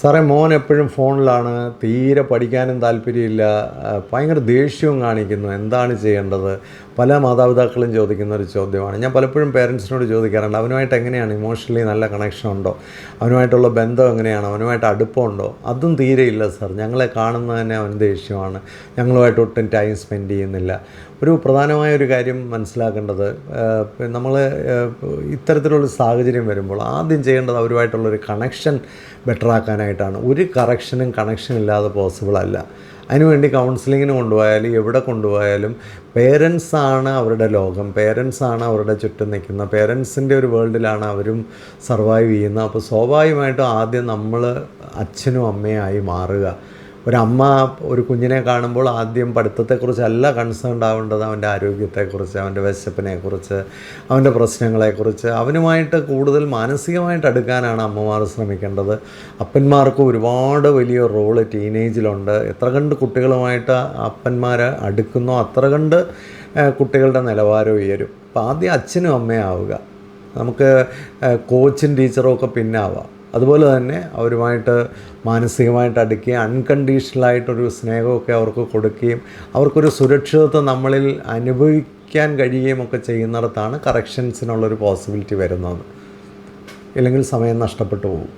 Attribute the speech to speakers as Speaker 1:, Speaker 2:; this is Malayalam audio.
Speaker 1: സാറേ, മോൻ എപ്പോഴും ഫോണിലാണ്, തീരെ പഠിക്കാനും താല്പര്യമില്ല, ഭയങ്കര ദേഷ്യവും കാണിക്കുന്നു. എന്താണ് ചെയ്യേണ്ടത്? പല മാതാപിതാക്കളും ചോദിക്കുന്ന ഒരു ചോദ്യമാണ്. ഞാൻ പലപ്പോഴും പേരൻസിനോട് ചോദിക്കാറുണ്ട്, അവനുമായിട്ട് എങ്ങനെയാണ് ഇമോഷണലി നല്ല കണക്ഷൻ ഉണ്ടോ, അവനുമായിട്ടുള്ള ബന്ധം എങ്ങനെയാണ്, അവനുമായിട്ട് അടുപ്പമുണ്ടോ? അതും തീരെയില്ല സാർ. ഞങ്ങളെ കാണുന്നത് തന്നെ അവന് ദേഷ്യമാണ്, ഞങ്ങളുമായിട്ട് ഒട്ടും ടൈം സ്പെൻഡ് ചെയ്യുന്നില്ല. ഒരു പ്രധാനമായ ഒരു കാര്യം മനസ്സിലാക്കേണ്ടത്, നമ്മൾ ഇത്തരത്തിലുള്ള സാഹചര്യം വരുമ്പോൾ ആദ്യം ചെയ്യേണ്ടത് അവരുമായിട്ടുള്ളൊരു കണക്ഷൻ ബെറ്ററാക്കാനായിട്ടാണ്. ഒരു കണക്ഷൻ ഇല്ലാതെ പോസിബിൾ അല്ല. അതിനുവേണ്ടി കൗൺസിലിങ്ങിന് കൊണ്ടുപോയാലും എവിടെ കൊണ്ടുപോയാലും പേരൻസാണ് അവരുടെ ലോകം, പേരൻസാണ് അവരുടെ ചുറ്റും നിൽക്കുന്ന, പേരൻസിൻ്റെ ഒരു വേൾഡിലാണ് അവരും സർവൈവ് ചെയ്യുന്നത്. അപ്പോൾ സ്വാഭാവികമായിട്ടും ആദ്യം നമ്മൾ അച്ഛനും അമ്മയായി മാറുക. ഒരമ്മ ഒരു കുഞ്ഞിനെ കാണുമ്പോൾ ആദ്യം പഠിത്തത്തെക്കുറിച്ചല്ല കൺസേൺഡ് ആവേണ്ടത്, അവൻ്റെ ആരോഗ്യത്തെക്കുറിച്ച്, അവൻ്റെ വിശപ്പിനെക്കുറിച്ച്, അവൻ്റെ പ്രശ്നങ്ങളെക്കുറിച്ച്. അവനുമായിട്ട് കൂടുതൽ മാനസികമായിട്ട് അടുക്കാനാണ് അമ്മമാർ ശ്രമിക്കേണ്ടത്. അപ്പന്മാർക്ക് ഒരുപാട് വലിയ റോള് ടീനേജിലുണ്ട്. എത്ര കണ്ട് കുട്ടികളുമായിട്ട് അപ്പന്മാർ അടുക്കുന്നോ അത്ര കണ്ട് കുട്ടികളുടെ നിലവാരം ഉയരും. അപ്പോൾ ആദ്യം അച്ഛനും അമ്മയാവുക. നമുക്ക് കോച്ചും ടീച്ചറും ഒക്കെ പിന്നാവാം. അതുപോലെ തന്നെ അവരുമായിട്ട് മാനസികമായിട്ട് അടുക്കുകയും അൺകണ്ടീഷണലായിട്ടൊരു സ്നേഹമൊക്കെ അവർക്ക് കൊടുക്കുകയും അവർക്കൊരു സുരക്ഷിതത്വം നമ്മളിൽ അനുഭവിക്കാൻ കഴിയുകയും ഒക്കെ ചെയ്യുന്നിടത്താണ് കറക്ഷൻസിനുള്ളൊരു പോസിബിലിറ്റി വരുന്നത്. ഇല്ലെങ്കിൽ സമയം നഷ്ടപ്പെട്ടു പോകും.